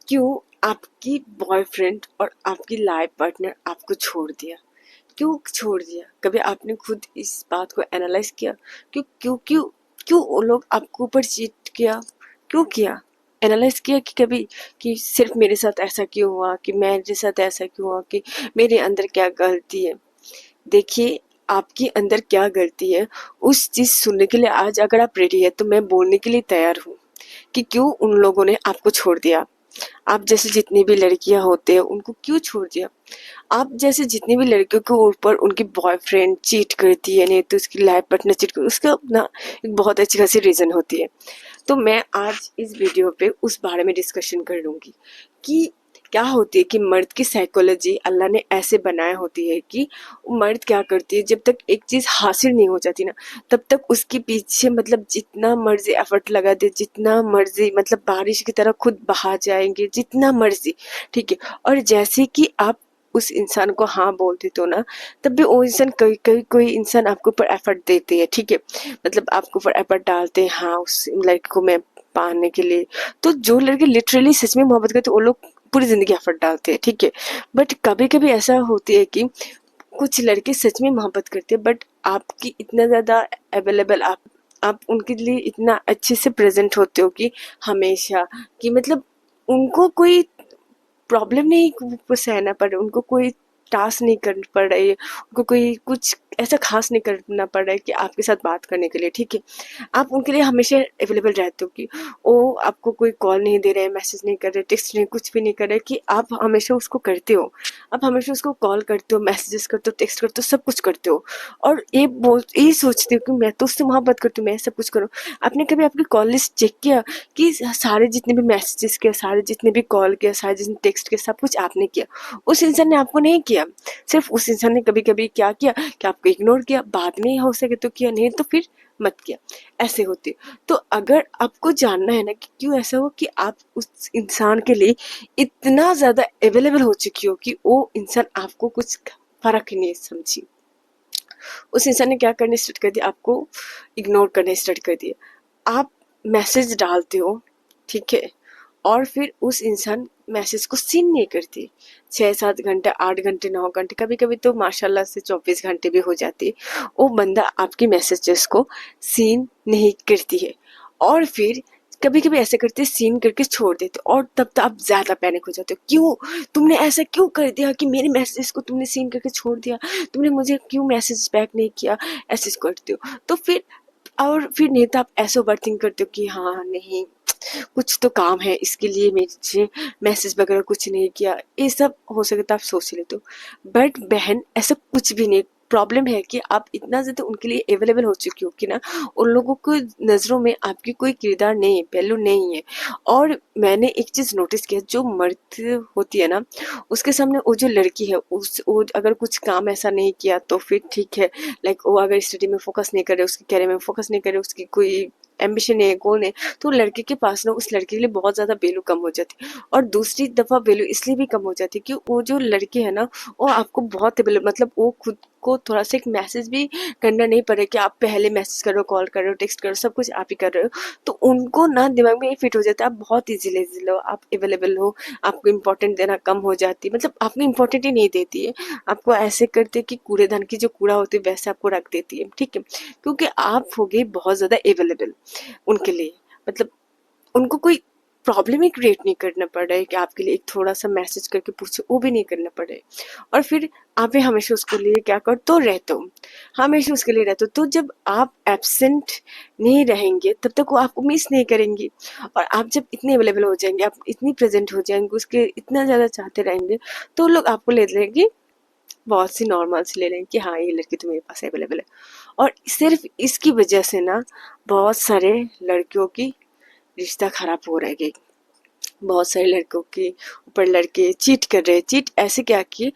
क्यों आपकी बॉयफ्रेंड और आपकी लाइफ पार्टनर आपको छोड़ दिया? क्यों छोड़ दिया? कभी आपने खुद इस बात को एनालाइज किया? क्यों क्यों क्यों क्यों वो लोग आपके ऊपर चीट किया? क्यों किया? एनालाइज किया कि कभी कि सिर्फ मेरे साथ ऐसा क्यों हुआ, कि मेरे साथ ऐसा क्यों हुआ, कि मेरे अंदर क्या गलती है? देखिए, आपके अंदर क्या गलती है उस चीज सुनने के लिए आज अगर आप रेडी है तो मैं बोलने के लिए तैयार हूँ कि क्यों उन लोगों ने आपको छोड़ दिया। आप जैसे जितनी भी लड़कियां होते हैं उनको क्यों छोड़ दिया? आप जैसे जितनी भी लड़कियों के ऊपर उनकी बॉयफ्रेंड चीट करती है, नहीं तो उसकी लाइफ पार्टनर चीट करती है, उसका अपना एक बहुत अच्छी खासी रीजन होती है। तो मैं आज इस वीडियो पे उस बारे में डिस्कशन कर लूंगी कि क्या होती है कि मर्द की साइकोलॉजी अल्लाह ने ऐसे बनाया होती है कि मर्द क्या करती है, जब तक एक चीज हासिल नहीं हो जाती ना तब तक उसके पीछे मतलब जितना मर्जी एफर्ट लगा दे, जितना मर्जी मतलब बारिश की तरह खुद बहा जाएंगे, जितना मर्जी, ठीक है। और जैसे कि आप उस इंसान को हाँ बोल देते हो ना, तब भी वो इंसान कोई इंसान आपके ऊपर एफर्ट देते हैं, ठीक है। मतलब आपके ऊपर एफर्ट डालते हैं हाँ उस लड़की को मैं पाने के लिए। तो जो लड़के लिटरली सच में मोहब्बत करते हैं वो लोग पूरी जिंदगी एफर्ट डालते हैं, ठीक है। बट कभी कभी ऐसा होती है कि कुछ लड़के सच में मोहब्बत करते हैं बट आपकी इतना ज्यादा अवेलेबल, आप उनके लिए इतना अच्छे से प्रेजेंट होते हो कि हमेशा, कि मतलब उनको कोई प्रॉब्लम नहीं को सहना पड़ रहा, उनको कोई टास्क नहीं करना पड़ रहा है, उनको कोई कुछ ऐसा खास नहीं करना पड़ रहा है कि आपके साथ बात करने के लिए, ठीक है। आप उनके लिए हमेशा अवेलेबल रहते हो कि वो आपको कोई कॉल नहीं दे रहे, मैसेज नहीं कर रहे, टेक्स्ट नहीं, कुछ भी नहीं कर रहे, कि आप हमेशा उसको करते हो। आप हमेशा उसको कॉल करते हो, मैसेजेस करते हो, टेक्स्ट करते हो, सब कुछ करते हो। और ये सोचते हो कि मैं तो उससे मोहब्बत करती हूँ, मैं सब कुछ करूँ। आपने कभी आपकी कॉल लिस्ट चेक किया कि सारे जितने भी मैसेजेस किया, सारे जितने भी कॉल किया, सारे जितने टेक्स्ट किया, सब कुछ आपने किया, उस इंसान ने आपको नहीं किया। सिर्फ उस इंसान ने कभी कभी क्या किया कि आपको इग्नोर किया, बाद में हो सके तो किया, नहीं तो फिर मत किया। ऐसे होते। तो अगर आपको जानना है ना कि क्यों ऐसा हो, कि आप उस इंसान के लिए इतना ज्यादा अवेलेबल हो चुकी हो कि वो इंसान आपको कुछ फर्क ही नहीं समझी, उस इंसान ने क्या करने स्टार्ट कर दिया, आपको इग्नोर करने स्टार्ट कर दिया। आप मैसेज डालते हो, ठीक है, और फिर उस इंसान मैसेज को सीन नहीं करती। 6-7 घंटे, 8 घंटे, 9 घंटे, कभी कभी तो माशाल्लाह से 24 घंटे भी हो जाती है, वो बंदा आपकी मैसेजेस को सीन नहीं करती है। और फिर कभी कभी ऐसे करते सीन करके छोड़ देते, और तब तो आप ज्यादा पैनिक हो जाते हो, क्यों तुमने ऐसा क्यों कर दिया कि मेरे मैसेज को तुमने सीन करके छोड़ दिया, तुमने मुझे क्यों मैसेज बैक नहीं किया, ऐसे करते हो। तो फिर और फिर नहीं तो आप ऐसे ओवर थिंक करते हो कि हाँ नहीं, कुछ तो काम है इसके लिए मुझे मैसेज वगैरह कुछ नहीं किया, ये सब हो सके तो आप सोच लेते हो। बट बहन ऐसा कुछ भी नहीं। प्रॉब्लम है कि आप इतना ज्यादा उनके लिए अवेलेबल हो चुकी हो कि ना उन लोगों को नजरों में आपकी कोई किरदार नहीं है, वैल्यू नहीं है। और मैंने एक चीज नोटिस किया, जो मर्द होती है ना उसके सामने वो जो लड़की है वो अगर कुछ काम ऐसा नहीं किया तो फिर ठीक है, लाइक वो अगर स्टडी में फोकस नहीं करे, उसके कैरियर में फोकस नहीं करे, उसकी कोई एम्बिशन है, गोल है, तो लड़के के पास ना उस लड़के के लिए बहुत ज्यादा वैल्यू कम हो जाती है। और दूसरी दफा वैल्यू इसलिए भी कम हो जाती है कि वो जो लड़के है ना वो आपको बहुत मतलब वो खुद को थोड़ा सा एक मैसेज भी करना नहीं पड़े कि आप पहले मैसेज करो, कॉल करो, टेक्स्ट करो, सब कुछ आप ही कर रहे हो, तो उनको ना दिमाग में ये फिट हो जाता है आप बहुत इजीली हो, आप अवेलेबल हो, आपको इम्पोर्टेंट देना कम हो जाती है, मतलब आपको इम्पोर्टेंट ही नहीं देती है। आपको ऐसे करते कि कूड़ेदान की जो कूड़ा होती है वैसे आपको रख देती है, ठीक है, क्योंकि आप हो गए बहुत ज्यादा अवेलेबल उनके लिए। मतलब उनको कोई प्रॉब्लम ही क्रिएट नहीं करना पड़ रहा है कि आपके लिए एक थोड़ा सा मैसेज करके पूछे, वो भी नहीं करना पड़ रहा है। और फिर आप भी हमेशा उसके लिए क्या कर तो रहते हो, हमेशा उसके लिए रहते हो। तो जब आप एब्सेंट नहीं रहेंगे तब तक वो आपको मिस नहीं करेंगे। और आप जब इतने अवेलेबल हो जाएंगे, आप इतनी प्रेजेंट हो जाएंगे, उसके इतना ज्यादा चाहते रहेंगे, तो लोग आपको ले लेंगे बहुत सी नॉर्मल से ले लेंगे कि हाँ ये लड़की तो मेरे पास अवेलेबल है। और सिर्फ इसकी वजह से ना बहुत सारे लड़कियों की रिश्ता खराब हो रह गई। बहुत सारे लड़कों के ऊपर लड़के चीट कर रहे हैं। चीट ऐसे क्या किए,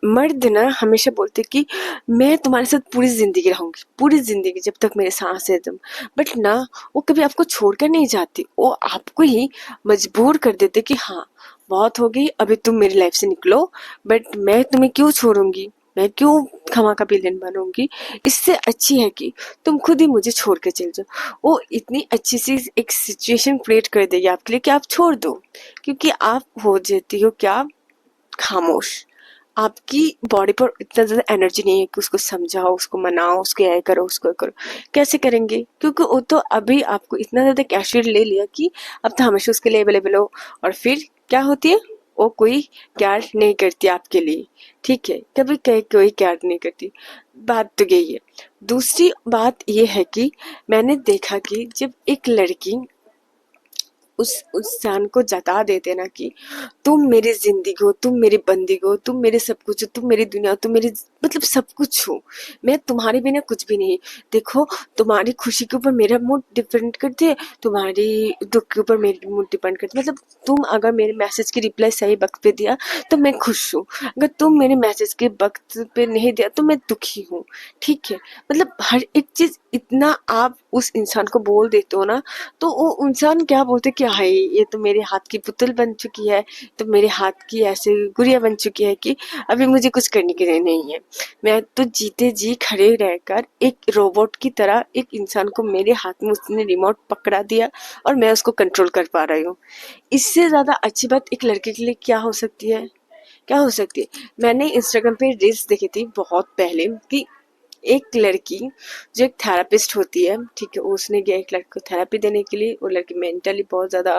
मर्द ना हमेशा बोलते कि मैं तुम्हारे साथ पूरी जिंदगी रहूंगी, पूरी जिंदगी जब तक मेरे सांस है तुम। बट ना वो कभी आपको छोड़कर नहीं जाती, वो आपको ही मजबूर कर देते कि हाँ बहुत हो गई, अभी तुम मेरी लाइफ से निकलो, बट मैं तुम्हें क्यों छोड़ूंगी, मैं क्यों खमा का विलेन बनूंगी। इससे अच्छी है कि तुम खुद ही मुझे छोड़ के चल जाओ। वो इतनी अच्छी सी एक सिचुएशन क्रिएट कर देगी आपके लिए कि आप छोड़ दो, क्योंकि आप हो जाती हो क्या, खामोश। आपकी बॉडी पर इतना ज़्यादा एनर्जी नहीं है कि उसको समझाओ, उसको मनाओ, उसको ये करो, उसको ये करो। कैसे करेंगे, क्योंकि वो तो अभी आपको इतना ज़्यादा कैशुअल ले लिया कि अब तो हमेशा उसके लिए अवेलेबल हो। और फिर क्या होती है, वो कोई केयर नहीं करती आपके लिए। ठीक है, कभी कहीं कोई केयर नहीं करती। बात तो यही है। दूसरी बात ये है कि मैंने देखा कि जब एक लड़की उस इंसान को जता देते ना कि तुम मेरी जिंदगी हो, तुम मेरी बंदी हो, तुम मेरे सब कुछ हो, तुम मेरी दुनिया हो, तुम मेरी मतलब सब कुछ हो, मैं तुम्हारे बिना कुछ भी नहीं। देखो, तुम्हारी खुशी के ऊपर मेरा मूड डिपेंड करती है, तुम्हारी दुख के ऊपर मेरी मूड डिपेंड करती है। मतलब तुम अगर मेरे मैसेज की रिप्लाई सही वक्त पे दिया तो मैं खुश हूँ, अगर तुम मेरे मैसेज के वक्त पे नहीं दिया तो मैं दुखी हूँ। ठीक है, मतलब हर एक चीज इतना आप उस इंसान को बोल देते हो ना, तो वो इंसान क्या बोलते कि हाय ये तो मेरे हाथ की पुतल बन चुकी है, तो मेरे हाथ की ऐसे गुड़िया बन चुकी है कि अभी मुझे कुछ करने के लिए नहीं है। मैं तो जीते जी खड़े रहकर एक रोबोट की तरह एक इंसान को मेरे हाथ में उसने रिमोट पकड़ा दिया और मैं उसको कंट्रोल कर पा रही हूँ। इससे ज्यादा अच्छी बात एक लड़के के लिए क्या हो सकती है, क्या हो सकती है। मैंने इंस्टाग्राम पे रील्स देखी थी बहुत पहले कि एक लड़की जो एक थेरेपिस्ट होती है, ठीक है, उसने गया एक लड़के को थेरेपी देने के लिए। वो लड़की मेंटली बहुत ज़्यादा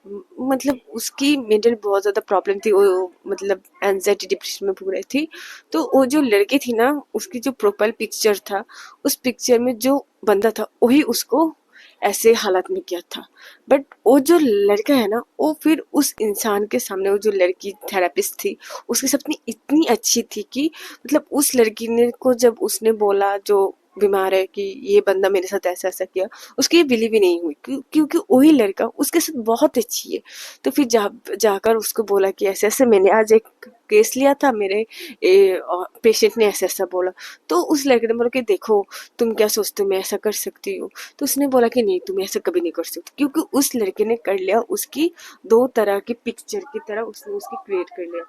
मतलब उसकी मेंटली बहुत ज़्यादा प्रॉब्लम थी, वो मतलब एंजाइटी डिप्रेशन में भूग रही थी। तो वो जो लड़की थी ना, उसकी जो प्रोफाइल पिक्चर था, उस पिक्चर में जो बंदा था वही उसको ऐसे हालत में किया था। बट वो जो लड़का है ना, वो फिर उस इंसान के सामने, वो जो लड़की थेरेपिस्ट थी उसके सामने इतनी अच्छी थी कि मतलब उस लड़की ने को जब उसने बोला जो बीमार है कि ये बंदा मेरे साथ ऐसा ऐसा किया, उसकी ये बिलीव ही नहीं हुई क्योंकि वही लड़का उसके साथ बहुत अच्छी है। तो फिर जाकर उसको बोला कि ऐसे ऐसे मैंने आज एक केस लिया था, मेरे पेशेंट ने ऐसा ऐसा बोला। तो उस लड़के ने बोला कि देखो तुम क्या सोचते हो, मैं ऐसा कर सकती हूँ। तो उसने बोला कि नहीं, तुम ऐसा कभी नहीं कर सकते, क्योंकि उस लड़के ने कर लिया उसकी दो तरह की पिक्चर की तरह उसने उसकी क्रिएट कर लिया।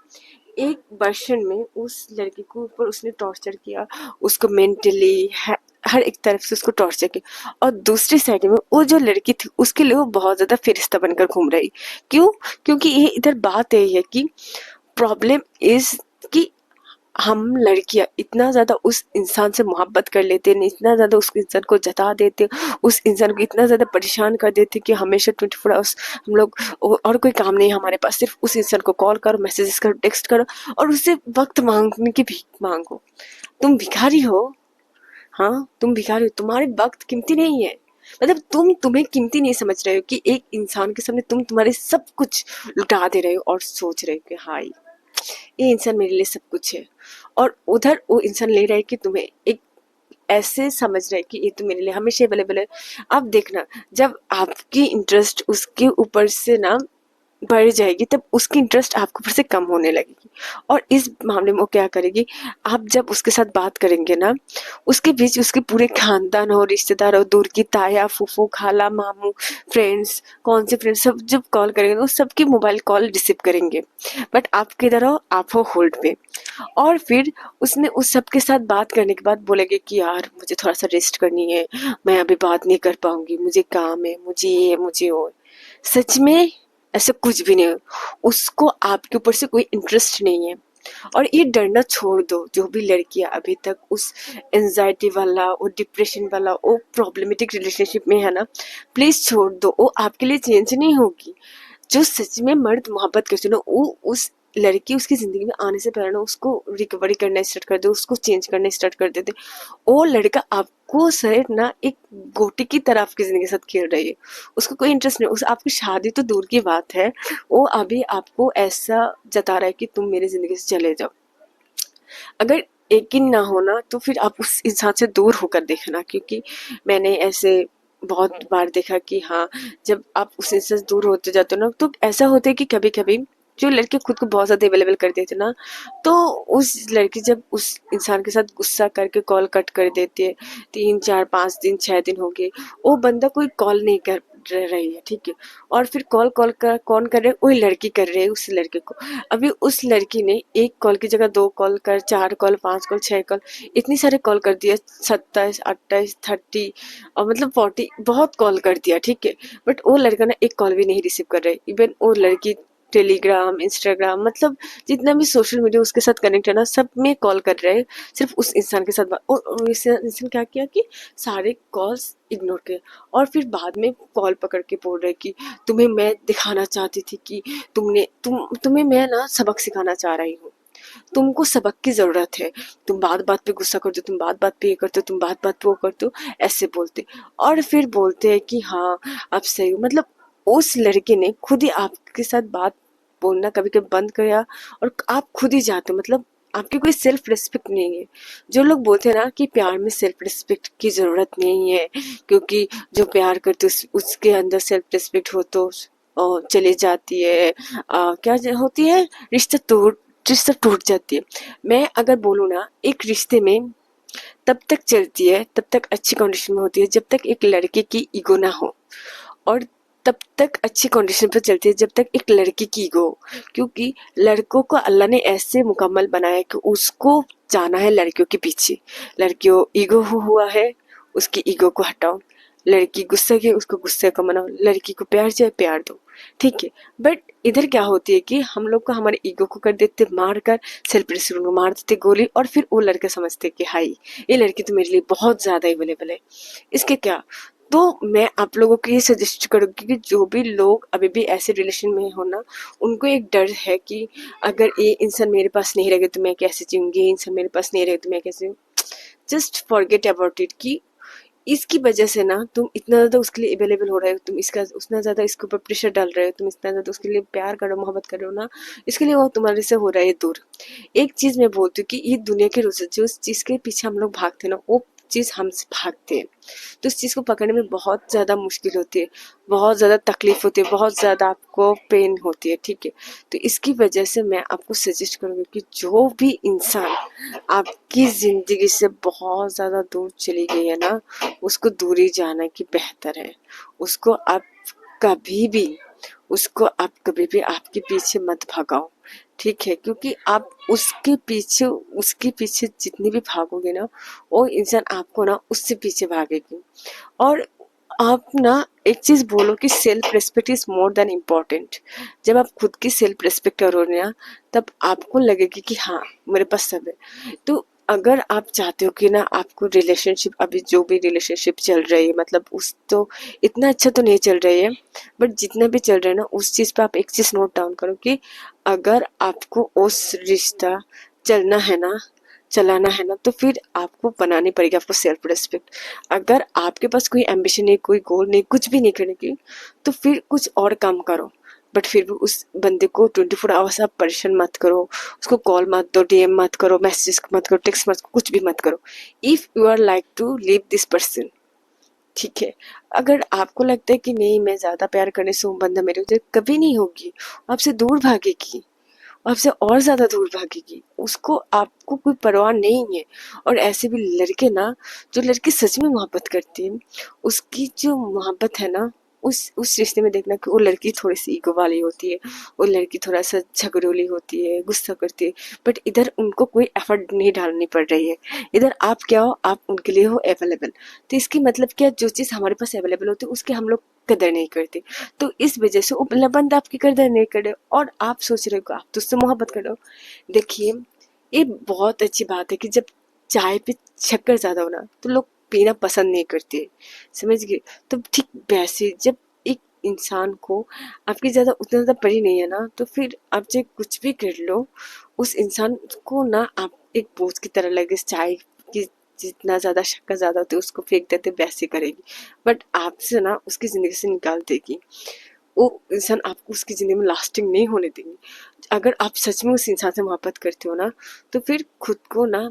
एक वर्षन में उस लड़की को ऊपर उसने टॉर्चर किया, उसको मेंटली हर एक तरफ से उसको टॉर्चर किया। और दूसरी साइड में वो जो लड़की थी उसके लिए वो बहुत ज्यादा फिरिश्ता बनकर घूम रही। क्यों, क्योंकि ये इधर बात यही है कि प्रॉब्लम इज कि हम लड़कियां इतना ज्यादा उस इंसान से मोहब्बत कर लेते हैं, इतना ज्यादा उस इंसान को जता देते हैं, उस इंसान को इतना ज्यादा परेशान कर देते हैं कि हमेशा 24 आवर्स हम लोग और कोई काम नहीं है हमारे पास, सिर्फ उस इंसान को कॉल करो, मैसेजेस करो, टेक्स्ट करो और उससे वक्त मांगने की भीख मांगो। तुम भिखारी हो, हाँ तुम भिखारी हो, तुम्हारे वक्त कीमती नहीं है। मतलब तुम्हें कीमती नहीं समझ रहे हो कि एक इंसान के सामने तुम तुम्हारे सब कुछ लुटा दे रहे हो और सोच रहे हो कि हाँ ये इंसान मेरे लिए सब कुछ है। और उधर वो इंसान ले रहा है कि तुम्हें एक ऐसे समझ रहा है कि ये तो मेरे लिए हमेशा अवेलेबल है। अब देखना, जब आपकी इंटरेस्ट उसके ऊपर से ना बढ़ जाएगी तब उसकी इंटरेस्ट आपके ऊपर से कम होने लगेगी। और इस मामले में वो क्या करेगी, आप जब उसके साथ बात करेंगे ना, उसके बीच उसके पूरे खानदान हो, रिश्तेदार हो, दूर की ताया, फूफू, खाला, मामू, फ्रेंड्स, कौन से फ्रेंड्स, सब जब कॉल करेंगे वो सबकी मोबाइल कॉल रिसीव करेंगे। बट आप किधर हो, आप हो होल्ड पे। और फिर उसने उस सब के साथ बात करने के बाद बोलेंगे कि यार मुझे थोड़ा सा रेस्ट करनी है, मैं अभी बात नहीं कर पाऊंगी, मुझे काम है, मुझे ये मुझे वो। सच में ऐसा कुछ भी नहीं है, उसको आपके ऊपर से कोई इंटरेस्ट नहीं है। और ये डरना छोड़ दो, जो भी लड़कियां अभी तक उस एंजाइटी वाला, वो डिप्रेशन वाला, वो प्रॉब्लमेटिक रिलेशनशिप में है ना, प्लीज छोड़ दो, वो आपके लिए चेंज नहीं होगी। जो सच में मर्द मोहब्बत करते ना, वो उस लड़की उसकी जिंदगी में आने से पहले ना उसको रिकवरी करना स्टार्ट कर दे, उसको चेंज करना स्टार्ट कर देते। वो लड़का आपको शायद ना एक गोटी की तरह आपकी जिंदगी के साथ खेल रही है, उसको कोई इंटरेस्ट नहीं, उस आपकी शादी तो दूर की बात है, वो अभी आपको ऐसा जता रहा है कि तुम मेरी जिंदगी से चले जाओ। अगर यकीन ना होना तो फिर आप उस इंसान से दूर होकर देखना, क्योंकि मैंने ऐसे बहुत बार देखा कि हाँ, जब आप उस इंसान से दूर होते जाते हो ना, तो ऐसा होता है कि कभी कभी जो लड़के खुद को बहुत ज्यादा अवेलेबल कर देते ना, तो उस लड़की जब उस इंसान के साथ गुस्सा करके कॉल कट कर देती है, 3 4 5 दिन 6 दिन हो गए, वो बंदा कोई कॉल नहीं कर रही है, ठीक है। और फिर कॉल कॉल कर कौन कर रहे है, वही लड़की कर रही है उस लड़के को। अभी उस लड़की ने एक कॉल की जगह 2 कॉल कर, 4 कॉल, 5 कॉल, 6 कॉल, इतनी सारे कॉल कर दिया, 27, 28, 30 और मतलब 40, बहुत कॉल कर दिया, ठीक है। बट वो लड़का ना एक कॉल भी नहीं रिसीव कर रहे। इवन वो लड़की टेलीग्राम, इंस्टाग्राम, मतलब जितना भी सोशल मीडिया उसके साथ कनेक्ट है ना, सब में कॉल कर रहे हैं, सिर्फ उस इंसान के साथ और इस इंसान क्या किया कि सारे कॉल्स इग्नोर किए। और फिर बाद में कॉल पकड़ के बोल रहे कि तुम्हें मैं दिखाना चाहती थी कि तुम्हें मैं ना सबक सिखाना चाह रही हूँ, तुमको सबक की जरूरत है, तुम बात बात पे गुस्सा करते हो, तुम बात बात पे ये करते हो, तुम बात बात पे वो करते हो, ऐसे बोलते। और फिर बोलते हैं कि हाँ आप सही हो। मतलब उस लड़के ने खुद ही आपके साथ बात बोलना कभी कभी बंद किया और आप खुद ही जाते हो। मतलब आपकी कोई सेल्फ रिस्पेक्ट नहीं है। जो लोग बोलते हैं ना कि प्यार में सेल्फ रिस्पेक्ट की जरूरत नहीं है, क्योंकि जो प्यार करते उसके अंदर सेल्फ रिस्पेक्ट हो तो चली जाती है, होती है, रिश्ता टूट जाती है। मैं अगर बोलूँ ना, एक रिश्ते में तब तक चलती है, तब तक अच्छी कंडीशन में होती है जब तक एक लड़के की ईगो ना हो, और तब तक अच्छी कंडीशन पर चलती है जब तक एक लड़की की ईगो हो। क्योंकि लड़कों को अल्लाह ने ऐसे मुकम्मल बनाया है कि उसको जाना है लड़कियों के पीछे। लड़कियों ईगो हुआ है, उसकी ईगो को हटाओ। लड़की गुस्सा की, उसको गुस्से को मनाओ। लड़की को प्यार चाहिए, प्यार दो, ठीक है। बट इधर क्या होती है कि हम लोग को हमारे ईगो को कर देते मार कर, सेल्फ रिस्पेक्ट को मार देते गोली, और फिर वो लड़के समझते कि हाई ये लड़की तो मेरे लिए बहुत ज्यादा अवेलेबल है, इसके क्या। तो मैं आप लोगों को ये सजेस्ट करूंगी कि जो भी लोग अभी भी ऐसे रिलेशन में हो ना, उनको एक डर है कि अगर ये इंसान मेरे पास नहीं रहेगा तो मैं कैसे जीऊंगी, ये इंसान मेरे पास नहीं रहेगा तो मैं कैसे। जस्ट फॉरगेट अबाउट इट कि इसकी वजह से ना तुम इतना ज्यादा उसके लिए अवेलेबल हो रहे हो, तुम इसका उतना ज्यादा इसके ऊपर प्रेशर डाल रहे हो, तुम इतना ज्यादा उसके लिए प्यार कर रहे हो, मोहब्बत कर रहे हो ना, इसके लिए वो तुम्हारे से हो रहा है दूर। एक चीज मैं बोलती हूँ कि ये दुनिया के रोज जो चीज के पीछे हम लोग भागते हैं ना, वो चीज हमसे भागते हैं। तो इस चीज को पकड़ने में बहुत ज्यादा मुश्किल होती है, बहुत ज्यादा तकलीफ होती है, बहुत ज्यादा आपको पेन होती है, ठीक है। तो इसकी वजह से मैं आपको सजेस्ट करूंगी कि जो भी इंसान आपकी जिंदगी से बहुत ज्यादा दूर चली गई है ना, उसको दूरी जाना की बेहतर है। उसको आप कभी भी उसको आप कभी भी आपके पीछे मत भगाओ, ठीक है। क्योंकि आप उसके पीछे जितनी भी भागोगे ना, वो इंसान आपको ना उससे पीछे भागेगी। और आप ना एक चीज बोलो कि self respect is more than important. जब आप खुद की सेल्फ रिस्पेक्ट करोगे ना, तब आपको लगेगी कि हाँ मेरे पास सब है। तो अगर आप चाहते हो कि ना आपको रिलेशनशिप, अभी जो भी रिलेशनशिप चल रही है, मतलब उस तो इतना अच्छा तो नहीं चल रही है, बट जितना भी चल रहा है ना, उस चीज पे आप एक चीज नोट डाउन करो कि अगर आपको उस रिश्ता चलना है ना, चलाना है ना, तो फिर आपको बनानी पड़ेगी आपको सेल्फ रिस्पेक्ट। अगर आपके पास कोई एम्बिशन नहीं, कोई गोल नहीं, कुछ भी नहीं करने की, तो फिर कुछ और काम करो। बट फिर भी उस बंदे को 24 आवर्स आप परेशान मत करो, उसको कॉल मत दो, डीएम मत करो, मैसेज मत करो, टेक्स्ट मत करो, कुछ भी मत करो। If you are like to leave this person, ठीक है। अगर आपको लगता है कि नहीं मैं ज्यादा प्यार करने से वो बंदा मेरे वजह कभी नहीं होगी, आपसे दूर भागेगी, आपसे और ज्यादा दूर भागेगी, उसको आपको कोई परवाह नहीं है। और ऐसे भी लड़के ना, जो लड़की सच में मोहब्बत करती है, उसकी जो मोहब्बत है ना, उस रिश्ते में देखना कि वो लड़की थोड़ी सी ईगो वाली होती है, वो लड़की थोड़ा सा झगड़ोली होती है, गुस्सा करती है। बट इधर उनको कोई एफर्ट नहीं डालनी पड़ रही है, इधर आप क्या हो, आप उनके लिए हो अवेलेबल। तो इसकी मतलब क्या, जो चीज हमारे पास अवेलेबल होती है उसकी हम लोग कदर नहीं करते। तो इस वजह से वो बंदा आपकी कदर नहीं करे, और आप सोच रहे हो कि आप तो उससे मोहब्बत कर रहे हो। देखिए, ये बहुत अच्छी बात है कि जब चाय पे शक्कर ज्यादा हो ना, तो लोग पीना पसंद नहीं करते, समझ गए। तो ठीक वैसे जब एक इंसान को आपकी ज्यादा उतना ज्यादा पड़ी नहीं है ना, तो फिर आप चाहे कुछ भी कर लो, उस इंसान को ना आप एक बोझ की तरह लगे। चाय की जितना ज्यादा शक्कर ज्यादा होती है उसको फेंक देते, वैसे करेगी, बट आपसे ना उसकी जिंदगी से निकाल देगी। वो इंसान आपको उसकी जिंदगी में लास्टिंग नहीं होने देंगे। अगर आप सच में उस इंसान से मोहब्बत करते हो ना, तो फिर खुद को ना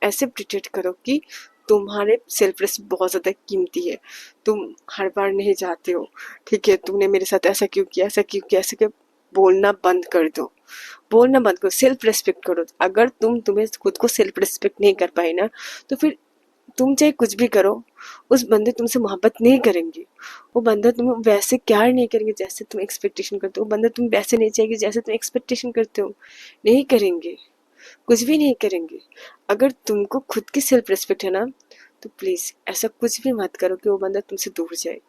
ऐसे प्रिटेक्ट करो कि तुम्हारे सेल्फ रिस्पेक्ट बहुत ज्यादा कीमती है। तुम हर बार नहीं जाते हो, ठीक है, तुमने मेरे साथ ऐसा क्यों किया, ऐसा क्यों किया, ऐसा क्यों, बोलना बंद कर दो, बोलना बंद करो, सेल्फ रिस्पेक्ट करो। अगर तुम्हें खुद को सेल्फ रिस्पेक्ट नहीं कर पाए ना, तो फिर तुम चाहे कुछ भी करो, उस बंदे तुमसे मोहब्बत नहीं करेंगे। वो बंदा तुम्हें वैसे प्यार नहीं करेंगे जैसे तुम एक्सपेक्टेशन करते हो। वो बंदा तुम वैसे नहीं चाहिए जैसे तुम एक्सपेक्टेशन करते हो। नहीं करेंगे, कुछ भी नहीं करेंगे। अगर तुमको खुद की सेल्फ रिस्पेक्ट है ना, तो प्लीज ऐसा कुछ भी मत करो कि वो बंदा तुमसे दूर जाए,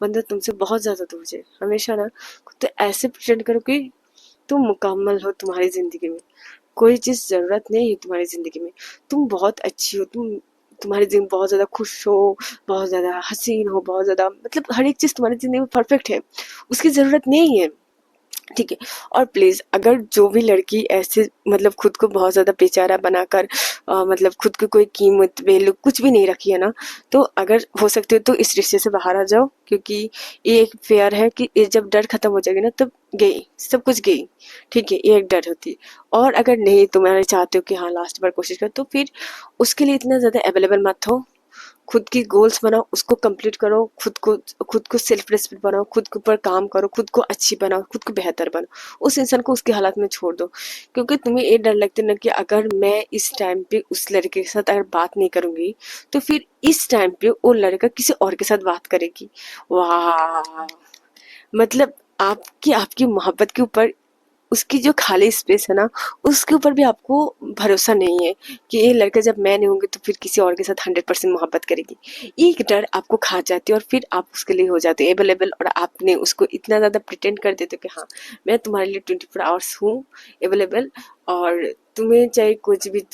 बंदा तुमसे बहुत ज्यादा दूर जाए। हमेशा ना खुद तो ऐसे प्रेटेंड करो कि तुम मुकम्मल हो तुम्हारी जिंदगी में, कोई चीज जरूरत नहीं है तुम्हारी जिंदगी में। तुम बहुत अच्छी हो, तुम्हारी जिंदगी बहुत ज्यादा खुश हो, बहुत ज्यादा हसीन हो, बहुत ज्यादा मतलब हर एक चीज तुम्हारी जिंदगी में परफेक्ट है, उसकी जरूरत नहीं है। ठीक है। और प्लीज अगर जो भी लड़की ऐसे मतलब खुद को बहुत ज्यादा बेचारा बनाकर मतलब खुद को कोई कीमत वैल्यू कुछ भी नहीं रखी है ना, तो अगर हो सकते हो तो इस रिश्ते से बाहर आ जाओ, क्योंकि ये एक फेयर है कि ये जब डर खत्म हो जाएगी ना तब गई सब कुछ गई। ठीक है, ये एक डर होती है। और अगर नहीं तुम्हारे चाहते हो कि हाँ लास्ट बार कोशिश कर, तो फिर उसके लिए इतना ज्यादा अवेलेबल मत हो। खुद की गोल्स बनाओ, उसको कंप्लीट करो, खुद को सेल्फ रिस्पेक्ट बनाओ, खुद के ऊपर काम करो, खुद को अच्छी बनाओ, खुद को बेहतर बनाओ। उस इंसान को उसके हालात में छोड़ दो। क्योंकि तुम्हें ये डर लगता है ना कि अगर मैं इस टाइम पे उस लड़के के साथ अगर बात नहीं करूंगी, तो फिर इस टाइम पे वो लड़का किसी और के साथ बात करेगी। वाह, मतलब आपकी आपकी मोहब्बत के ऊपर उसकी जो खाली स्पेस है ना, उसके ऊपर भी आपको भरोसा नहीं है कि ये लड़का जब मैं नहीं होंगी तो फिर किसी और के साथ 100% मोहब्बत करेगी। एक डर आपको खा जाती है और फिर आप उसके लिए हो जाते हैं अवेलेबल, और आपने उसको इतना ज़्यादा प्रिटेंड कर देते हो कि हाँ मैं तुम्हारे लिए 24 आवर्स हूँ अवेलेबल, और तुम्हें चाहे कुछ भी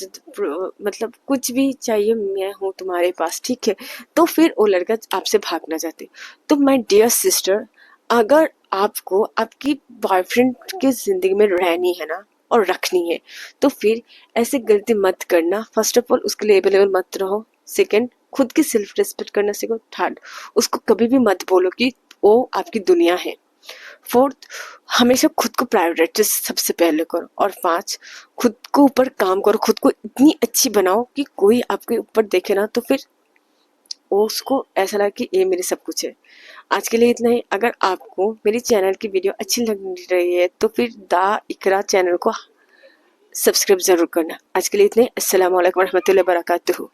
मतलब कुछ भी चाहिए मैं हूँ तुम्हारे पास। ठीक है, तो फिर वो लड़का आपसे भागना चाहते। तो माय डियर सिस्टर, अगर आपको आपकी बॉयफ्रेंड की जिंदगी में रहनी है ना और रखनी है, तो फिर ऐसे गलती मत करना। फर्स्ट ऑफ ऑल उसके लिए अवेलेबल मत रहो। सेकंड, खुद की सेल्फ रिस्पेक्ट करना सीखो। थर्ड, उसको कभी भी मत बोलो कि वो आपकी दुनिया है। फोर्थ, हमेशा खुद को प्रायोरिटी सबसे पहले करो। और पांच, खुद को ऊपर काम करो, खुद को इतनी अच्छी बनाओ कि कोई आपके ऊपर देखे ना तो फिर उसको ऐसा लगे कि ये मेरे सब कुछ है। आज के लिए इतना ही। अगर आपको मेरी चैनल की वीडियो अच्छी लग रही है तो फिर द इकरा चैनल को सब्सक्राइब जरूर करना। आज के लिए इतने। अस्सलाम वालेकुम रहमतुल्लाहि व बरकातुहू।